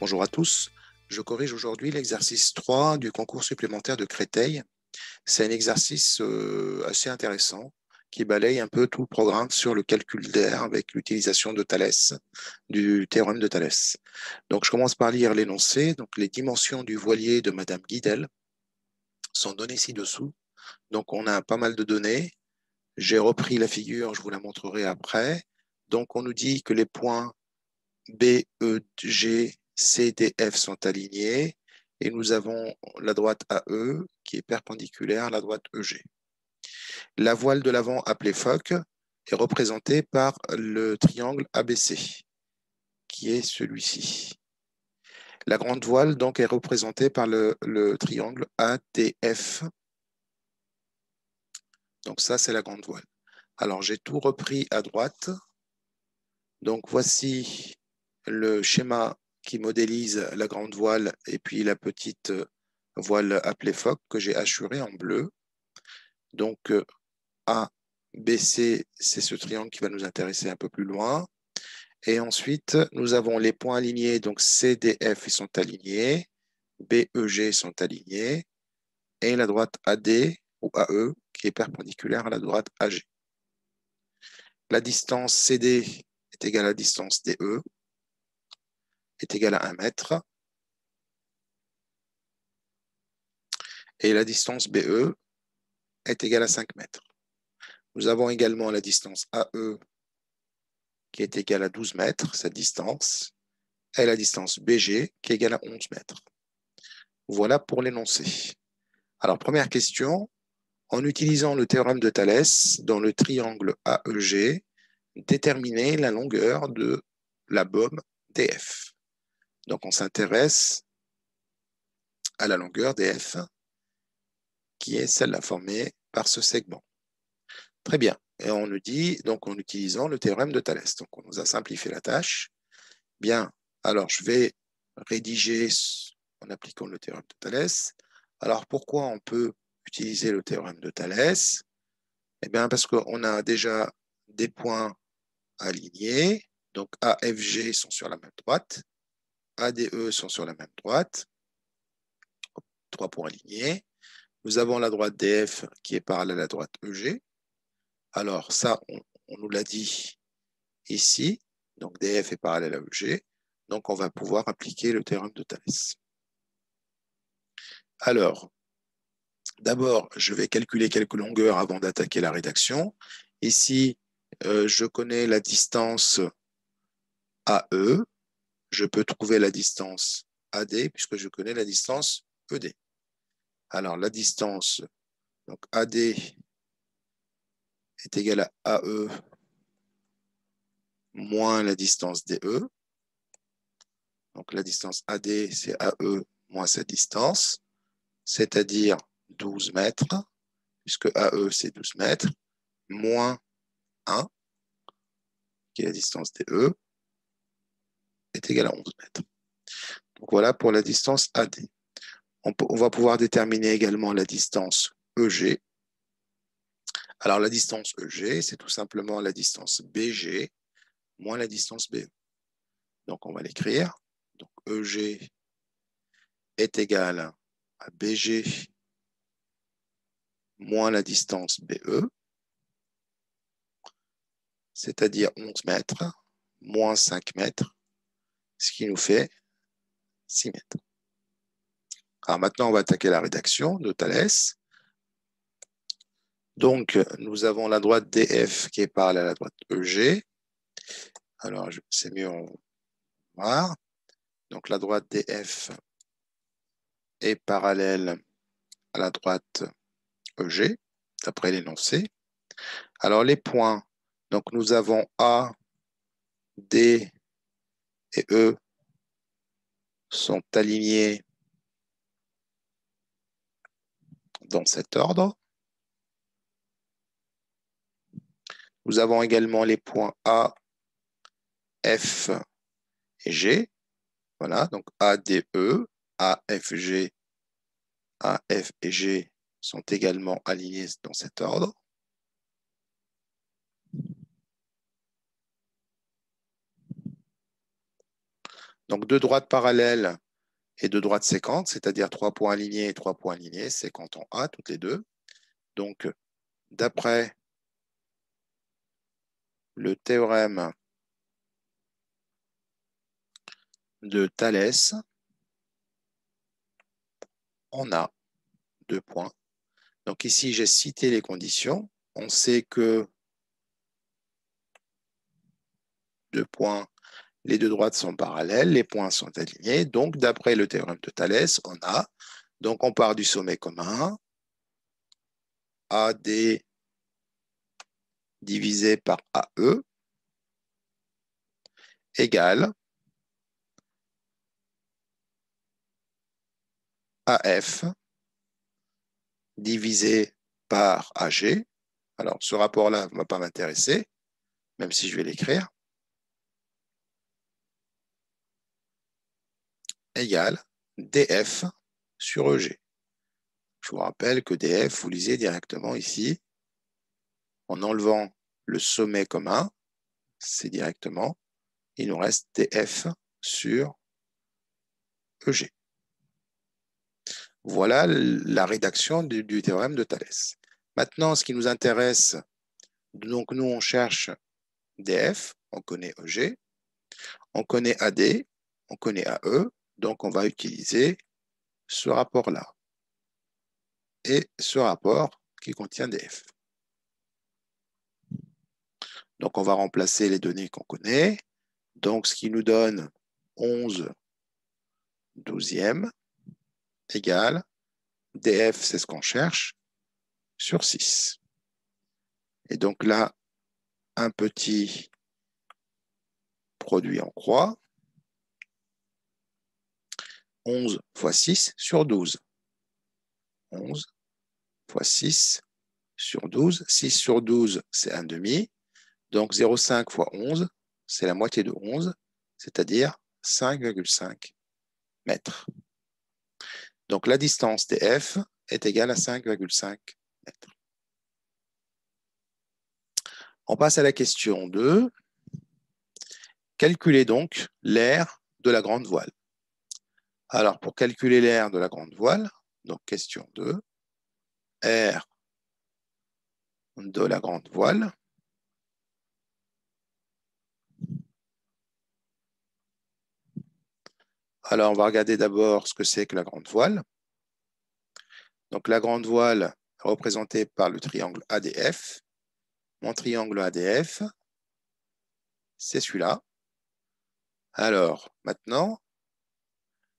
Bonjour à tous. Je corrige aujourd'hui l'exercice 3 du concours supplémentaire de Créteil. C'est un exercice assez intéressant qui balaye un peu tout le programme sur le calcul d'air avec l'utilisation de Thalès, du théorème de Thalès. Donc, je commence par lire l'énoncé. Donc, les dimensions du voilier de Madame Guidel sont données ci-dessous. Donc, on a pas mal de données. J'ai repris la figure, je vous la montrerai après. Donc, on nous dit que les points B, E, G, C, D, F sont alignés et nous avons la droite AE qui est perpendiculaire à la droite EG. La voile de l'avant appelée phoque est représentée par le triangle ABC qui est celui-ci. La grande voile donc est représentée par le triangle ADF. Donc ça c'est la grande voile. Alors j'ai tout repris à droite. Donc voici le schéma qui modélise la grande voile et puis la petite voile appelée phoque que j'ai hachurée en bleu. Donc A, B, C, c'est ce triangle qui va nous intéresser un peu plus loin. Et ensuite, nous avons les points alignés, donc C, D, F, ils sont alignés, B, E, G sont alignés, et la droite AD ou AE qui est perpendiculaire à la droite AG. La distance CD est égale à la distance DE, est égale à 1 mètre. Et la distance BE est égale à 5 mètres. Nous avons également la distance AE qui est égale à 12 mètres, cette distance, et la distance BG qui est égale à 11 mètres. Voilà pour l'énoncé. Alors, première question, en utilisant le théorème de Thalès dans le triangle AEG, déterminer la longueur de la bôme DF. Donc, on s'intéresse à la longueur DF, qui est celle-là formée par ce segment. Très bien. Et on nous dit, donc en utilisant le théorème de Thalès. Donc, on nous a simplifié la tâche. Bien, alors je vais rédiger en appliquant le théorème de Thalès. Alors, pourquoi on peut utiliser le théorème de Thalès? Eh bien, parce qu'on a déjà des points alignés. Donc, A, F, G sont sur la même droite. A, D, E sont sur la même droite. 3 points alignés. Nous avons la droite DF qui est parallèle à la droite EG. Alors, ça, on nous l'a dit ici. Donc, DF est parallèle à EG. Donc, on va pouvoir appliquer le théorème de Thalès. Alors, d'abord, je vais calculer quelques longueurs avant d'attaquer la rédaction. Ici, je connais la distance AE. Je peux trouver la distance AD puisque je connais la distance ED. Alors, la distance donc AD est égale à AE moins la distance DE. Donc, la distance AD, c'est AE moins cette distance, c'est-à-dire 12 mètres, puisque AE, c'est 12 mètres, moins 1, qui est la distance DE, est égal à 11 mètres. Donc, voilà pour la distance AD. On va pouvoir déterminer également la distance EG. Alors, la distance EG, c'est tout simplement la distance BG moins la distance BE. Donc, on va l'écrire. Donc, EG est égal à BG moins la distance BE, c'est-à-dire 11 mètres, moins 5 mètres, ce qui nous fait 6 mètres. Alors maintenant, on va attaquer la rédaction de Thalès. Donc, nous avons la droite DF qui est parallèle à la droite EG. Alors, c'est mieux en noir. Donc, la droite DF est parallèle à la droite EG, d'après l'énoncé. Alors, les points, donc nous avons A, D et E sont alignés dans cet ordre. Nous avons également les points A, F et G. Voilà, donc A, D, E, A, F, G, A, F et G sont également alignés dans cet ordre. Donc, deux droites parallèles et deux droites séquentes, c'est-à-dire 3 points alignés et 3 points alignés, séquentes en A, toutes les deux. Donc, d'après le théorème de Thalès, on a 2 points. Donc ici, j'ai cité les conditions. On sait que 2 points, les deux droites sont parallèles, les points sont alignés. Donc, d'après le théorème de Thalès, on a, donc on part du sommet commun, AD divisé par AE égale AF divisé par AG. Alors, ce rapport-là ne va pas m'intéresser, même si je vais l'écrire. Égale DF sur EG. Je vous rappelle que DF, vous lisez directement ici, en enlevant le sommet commun, c'est directement, il nous reste DF sur EG. Voilà la rédaction du théorème de Thalès. Maintenant, ce qui nous intéresse, donc nous, on cherche DF, on connaît EG, on connaît AD, on connaît AE, donc on va utiliser ce rapport-là et ce rapport qui contient DF. Donc, on va remplacer les données qu'on connaît. Donc, ce qui nous donne 11 douzièmes égale DF, c'est ce qu'on cherche, sur 6. Et donc là, un petit produit en croix. 11 fois 6 sur 12. 11 fois 6 sur 12. 6 sur 12, c'est 1,5. Donc 0,5 fois 11, c'est la moitié de 11, c'est-à-dire 5,5 mètres. Donc la distance DF est égale à 5,5 mètres. On passe à la question 2. Calculez donc l'aire de la grande voile. Alors, pour calculer l'aire de la grande voile, donc question 2, aire de la grande voile. Alors, on va regarder d'abord ce que c'est que la grande voile. Donc, la grande voile est représentée par le triangle ADF. Mon triangle ADF, c'est celui-là. Alors, maintenant,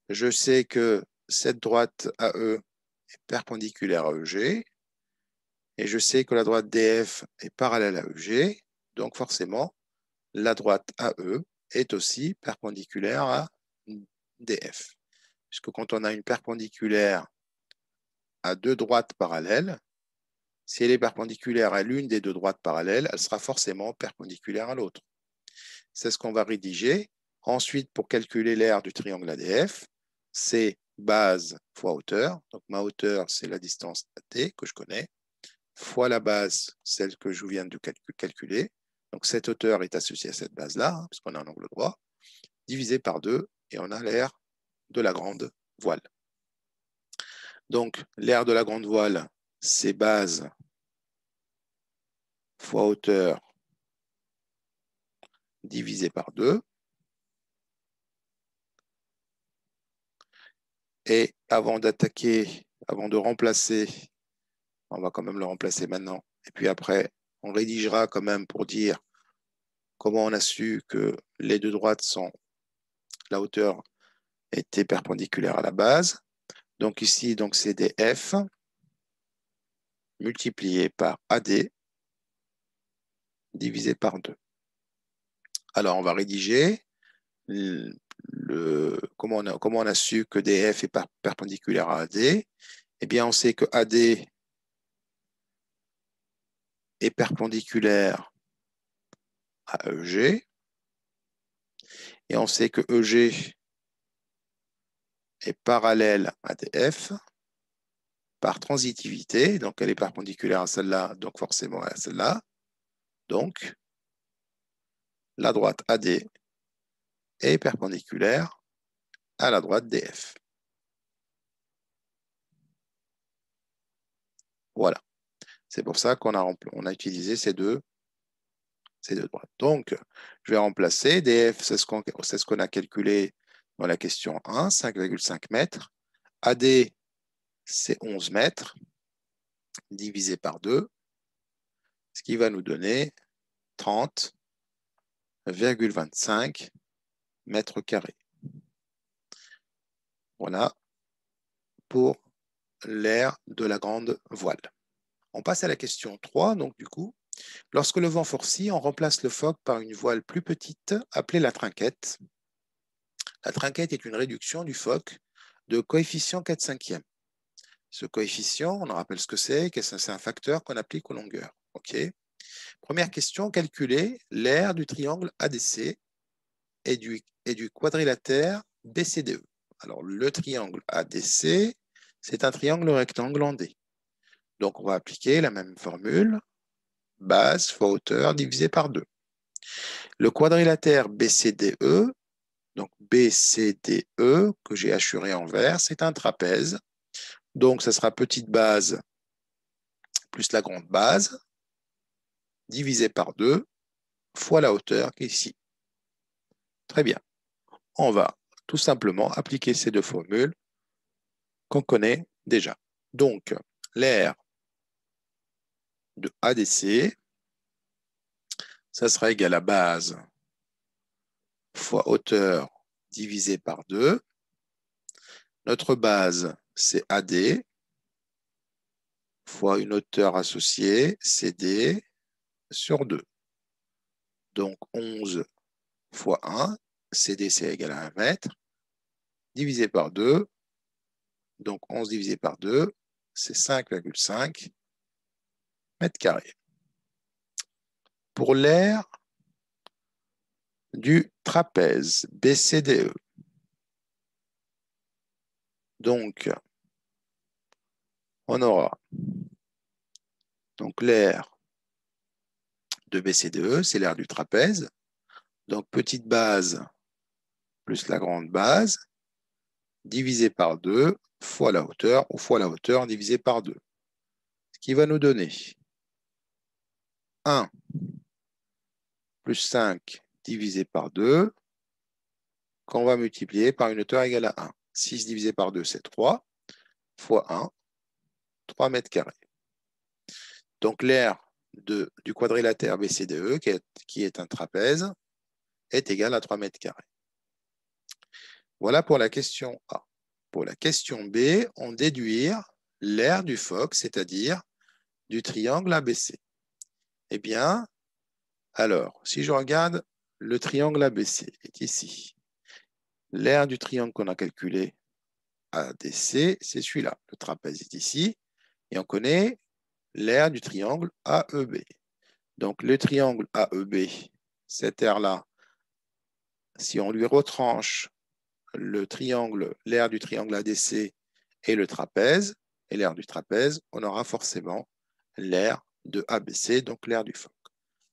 je sais que cette droite AE est perpendiculaire à EG. Et je sais que la droite DF est parallèle à EG. Donc, forcément, la droite AE est aussi perpendiculaire à DF. Puisque quand on a une perpendiculaire à deux droites parallèles, si elle est perpendiculaire à l'une des deux droites parallèles, elle sera forcément perpendiculaire à l'autre. C'est ce qu'on va rédiger. Ensuite, pour calculer l'aire du triangle ADF, c'est base fois hauteur. Donc ma hauteur, c'est la distance AT que je connais, fois la base, celle que je viens de calculer. Donc cette hauteur est associée à cette base-là, hein, puisqu'on a un angle droit, divisé par 2, et on a l'aire de la grande voile. Donc l'aire de la grande voile, c'est base fois hauteur divisé par 2. Et avant d'attaquer, avant de remplacer, on va quand même le remplacer maintenant, et puis après, on rédigera quand même pour dire comment on a su que les deux droites sont, la hauteur était perpendiculaire à la base. Donc ici, donc c'est DF multiplié par AD divisé par 2. Alors, on va rédiger comment on a su que DF est perpendiculaire à AD. Eh bien, on sait que AD est perpendiculaire à EG. Et on sait que EG est parallèle à DF par transitivité. Donc, elle est perpendiculaire à celle-là, donc forcément à celle-là. Donc, la droite AD est perpendiculaire à la droite DF. Voilà. C'est pour ça qu'on a utilisé ces deux droites. Donc, je vais remplacer DF, c'est ce qu'on a calculé dans la question 1, 5,5 mètres. AD, c'est 11 mètres, divisé par 2, ce qui va nous donner 30,25 mètres carrés. Voilà pour l'aire de la grande voile. On passe à la question 3, donc du coup, lorsque le vent forcit, on remplace le phoque par une voile plus petite appelée la trinquette. La trinquette est une réduction du phoque de coefficient 4/5. Ce coefficient, on rappelle ce que c'est un facteur qu'on applique aux longueurs. Okay. Première question, calculer l'aire du triangle ADC et du quadrilatère BCDE. Alors, le triangle ADC, c'est un triangle rectangle en D. Donc, on va appliquer la même formule, base fois hauteur divisé par 2. Le quadrilatère BCDE, donc BCDE, que j'ai hachuré en vert, c'est un trapèze. Donc, ça sera petite base plus la grande base, divisé par 2, fois la hauteur qui est ici. Très bien. On va tout simplement appliquer ces deux formules qu'on connaît déjà. Donc, l'aire de ADC, ça sera égal à base fois hauteur divisé par 2. Notre base, c'est AD, fois une hauteur associée, CD, sur 2. Donc, 11 fois 1, CD, c'est égal à 1 mètre, divisé par 2. Donc, 11 divisé par 2, c'est 5,5 mètres carrés. Pour l'aire du trapèze BCDE, donc, on aura donc l'aire de BCDE, c'est l'aire du trapèze. Donc, petite base plus la grande base, divisé par 2, fois la hauteur, ou fois la hauteur divisé par 2. Ce qui va nous donner 1 plus 5 divisé par 2, qu'on va multiplier par une hauteur égale à 1. 6 divisé par 2, c'est 3, fois 1, 3 mètres carrés. Donc, l'aire du quadrilatère BCDE, qui est un trapèze, est égal à 3 mètres carrés. Voilà pour la question A. Pour la question B, on déduire l'aire du phoque, c'est-à-dire du triangle ABC. Eh bien, alors, si je regarde, le triangle ABC est ici. L'aire du triangle qu'on a calculé, ADC, c'est celui-là. Le trapèze est ici. Et on connaît l'aire du triangle AEB. Donc, le triangle AEB, cette aire-là, si on lui retranche l'aire du triangle ADC et le trapèze, et l'aire du trapèze, on aura forcément l'aire de ABC, donc l'aire du phoque.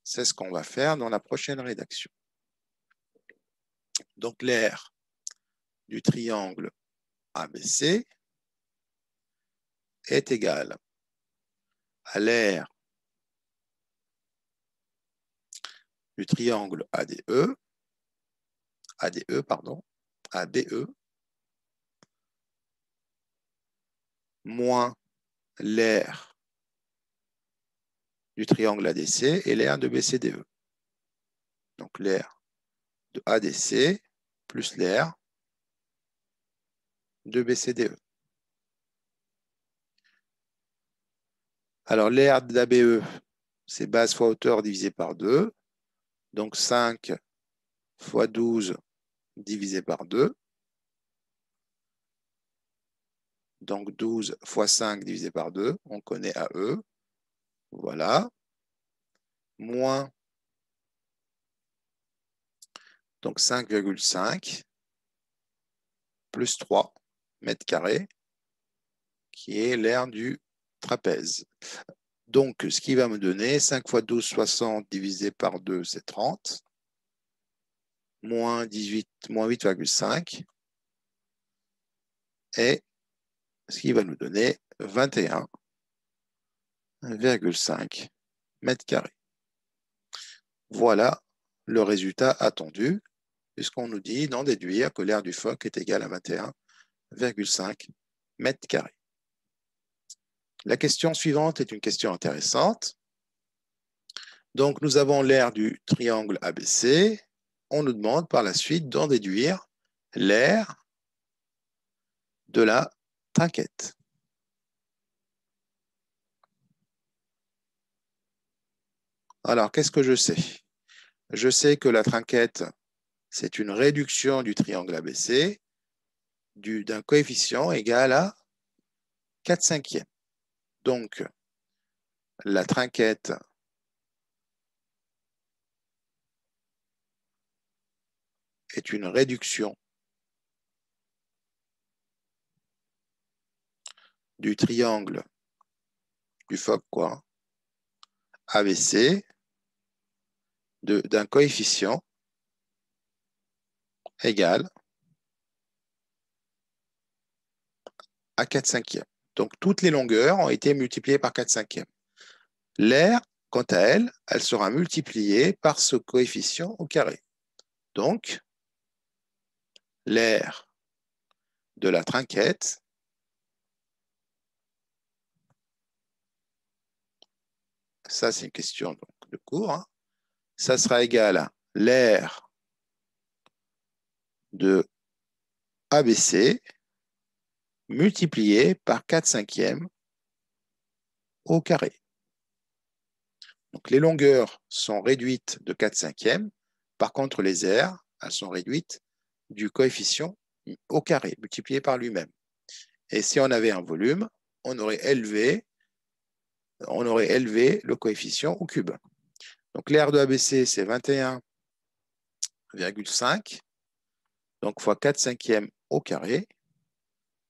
C'est ce qu'on va faire dans la prochaine rédaction. Donc, l'aire du triangle ABC est égale à l'aire du triangle ADE, moins l'aire du triangle ADC et l'aire de BCDE. Donc, l'aire de ADC plus l'aire de BCDE. Alors, l'aire d'ABE, c'est base fois hauteur divisé par 2. Donc, 5 fois 12 divisé par 2. Donc, 12 fois 5 divisé par 2. On connaît AE. Voilà. Moins, donc 5,5 plus 3 mètres carrés, qui est l'aire du trapèze. Donc, ce qui va me donner 5 fois 12, 60 divisé par 2, c'est 30. Moins 8,5. Et ce qui va nous donner 21,5 mètres carrés. Voilà le résultat attendu, puisqu'on nous dit d'en déduire que l'aire du phoque est égal à 21,5 mètres carrés. La question suivante est une question intéressante. Donc, nous avons l'aire du triangle ABC. On nous demande par la suite d'en déduire l'aire de la trinquette. Alors, qu'est-ce que je sais? Je sais que la trinquette, c'est une réduction du triangle ABC d'un coefficient égal à 4/5. Donc, la trinquette est une réduction du triangle du phoque, quoi, ABC, d'un coefficient égal à 4/5. Donc, toutes les longueurs ont été multipliées par 4/5. L'aire, quant à elle, elle sera multipliée par ce coefficient au carré. Donc, l'aire de la trinquette ça c'est une question donc, de cours, hein, ça sera égal à l'aire de ABC multiplié par 4/5 au carré. Donc les longueurs sont réduites de 4/5, par contre les aires, elles sont réduites du coefficient au carré, multiplié par lui-même. Et si on avait un volume, on aurait élevé le coefficient au cube. Donc l'aire de ABC, c'est 21,5, donc fois 4/5 au carré,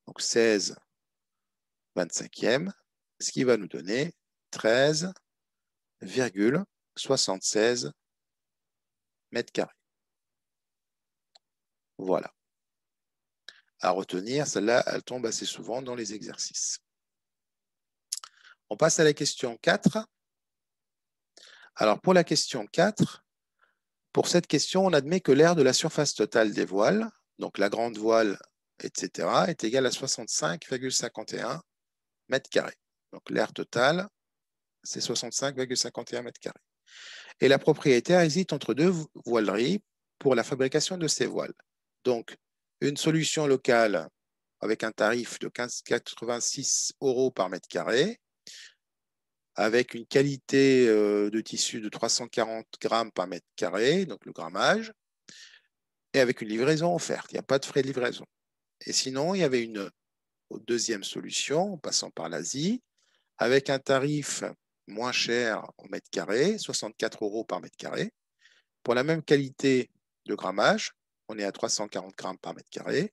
donc 16/25, ce qui va nous donner 13,76 mètres carrés. Voilà. À retenir, celle-là, elle tombe assez souvent dans les exercices. On passe à la question 4. Alors, pour la question 4, pour cette question, on admet que l'aire de la surface totale des voiles, donc la grande voile, etc., est égale à 65,51 mètres carrés. Donc, l'aire totale, c'est 65,51 mètres carrés. Et la propriétaire hésite entre deux voileries pour la fabrication de ces voiles. Donc, une solution locale avec un tarif de 86 € par mètre carré, avec une qualité de tissu de 340 grammes par mètre carré, donc le grammage, et avec une livraison offerte. Il n'y a pas de frais de livraison. Et sinon, il y avait une deuxième solution, en passant par l'Asie, avec un tarif moins cher au mètre carré, 64 € par mètre carré. Pour la même qualité de grammage, on est à 340 grammes par mètre carré.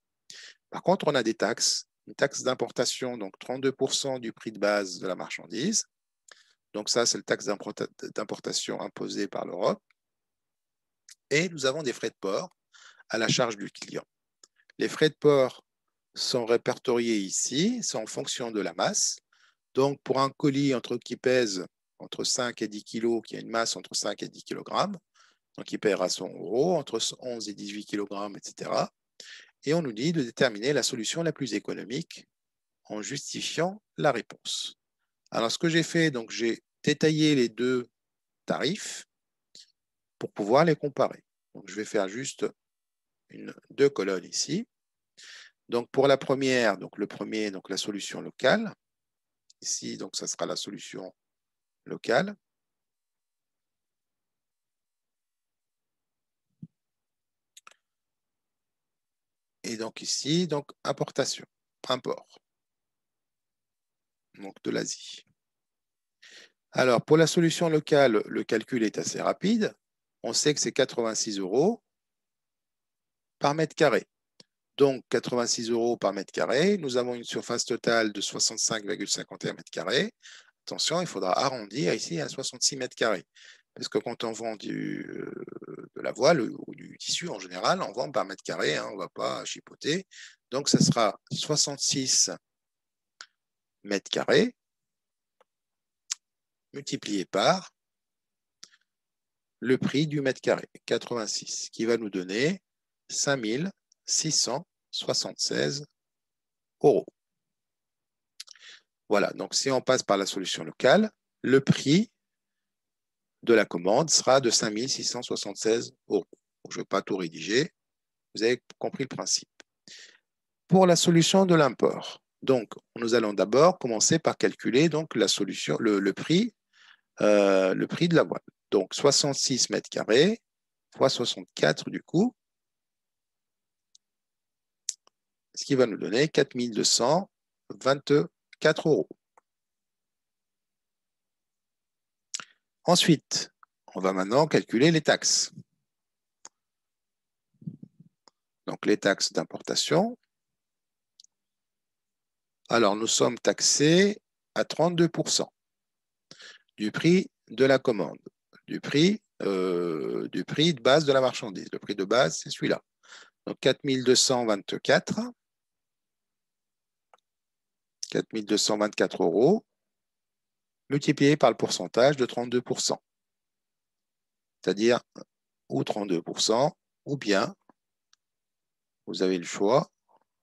Par contre, on a des taxes. Une taxe d'importation, donc 32% du prix de base de la marchandise. Donc ça, c'est le taxe d'importation imposée par l'Europe. Et nous avons des frais de port à la charge du client. Les frais de port sont répertoriés ici, c'est en fonction de la masse. Donc, pour un colis qui pèse entre 5 et 10 kg, qui a une masse entre 5 et 10 kg, donc il paiera 100 €, entre 11 et 18 kg, etc. Et on nous dit de déterminer la solution la plus économique en justifiant la réponse. Alors, ce que j'ai fait, donc j'ai détaillé les deux tarifs pour pouvoir les comparer. Donc, je vais faire juste deux colonnes ici. Donc, pour la première, donc le premier, donc la solution locale. Ici, donc ça sera la solution locale. Et donc ici, donc importation, import, donc de l'Asie. Alors, pour la solution locale, le calcul est assez rapide. On sait que c'est 86 € par mètre carré. Donc, 86 € par mètre carré. Nous avons une surface totale de 65,51 mètres carrés. Attention, il faudra arrondir ici à 66 mètres carrés. Parce que quand on vend de la voile ou du tissu en général, on vend par mètre carré, hein, on ne va pas chipoter. Donc, ce sera 66 mètres carrés multiplié par le prix du mètre carré, 86, qui va nous donner 5 676 €. Voilà, donc si on passe par la solution locale, le prix de la commande sera de 5 676 €. Je ne vais pas tout rédiger, vous avez compris le principe. Pour la solution de l'import, donc nous allons d'abord commencer par calculer donc, la solution, le prix de la voile. Donc 66 mètres carrés fois 64 du coup, ce qui va nous donner 4 224 €. Ensuite, on va maintenant calculer les taxes. Donc les taxes d'importation. Alors nous sommes taxés à 32% du prix de la commande, du prix de base de la marchandise. Le prix de base, c'est celui-là. Donc 4 224 € multiplié par le pourcentage de 32%. C'est-à-dire ou 32%, ou bien, vous avez le choix,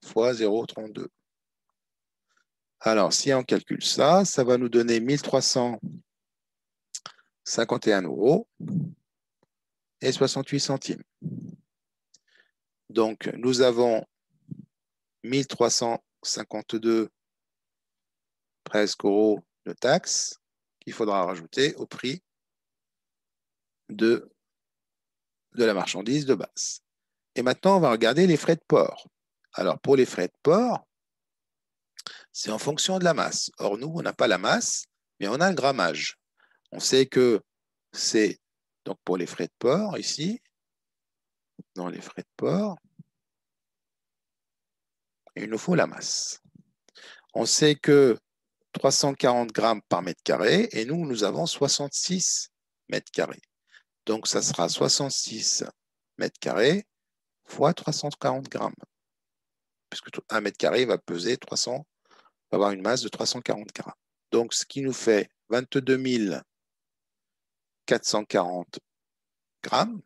fois 0,32. Alors, si on calcule ça, ça va nous donner 1 351 € et 68 centimes. Donc, nous avons 1 352 presque euros de taxes qu'il faudra rajouter au prix de la marchandise de base. Et maintenant, on va regarder les frais de port. Alors, pour les frais de port, c'est en fonction de la masse. Or, nous, on n'a pas la masse, mais on a le grammage. On sait que c'est, donc pour les frais de port, ici, dans les frais de port, il nous faut la masse. On sait que 340 grammes par mètre carré, et nous avons 66 mètres carrés. Donc, ça sera 66 mètres carrés fois 340 grammes. Puisque 1 mètre carré va peser 300, va avoir une masse de 340 grammes. Donc, ce qui nous fait 22 440 grammes.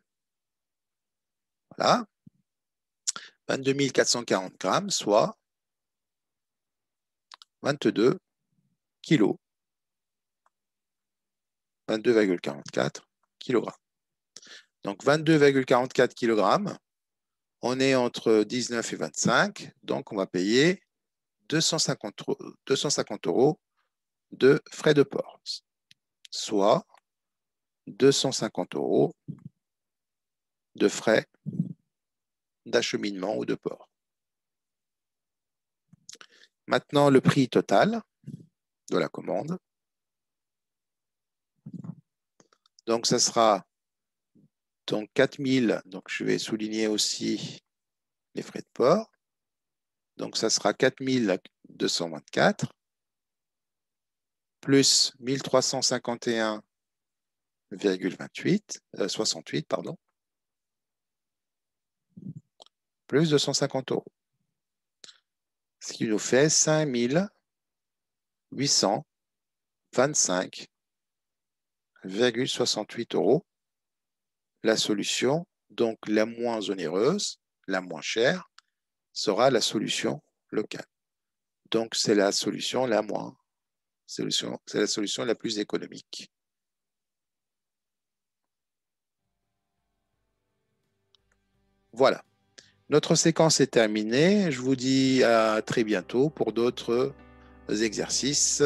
Voilà. 22 440 grammes, soit 22 kilos. 22,44 kg. Donc, 22,44 kg, on est entre 19 et 25, donc on va payer 250 € de frais de port, soit 250 € de frais d'acheminement ou de port. Maintenant, le prix total de la commande. Donc, ça sera donc 4000, donc je vais souligner aussi les frais de port. Donc, ça sera 4224 plus 1351,68, pardon, plus 250 €. Ce qui nous fait 5825,68 € la solution, donc la moins onéreuse, la moins chère, sera la solution locale. Donc, c'est la solution la moins, c'est la solution la plus économique. Voilà. Notre séquence est terminée. Je vous dis à très bientôt pour d'autres exercices.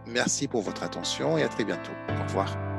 Merci pour votre attention et à très bientôt. Au revoir.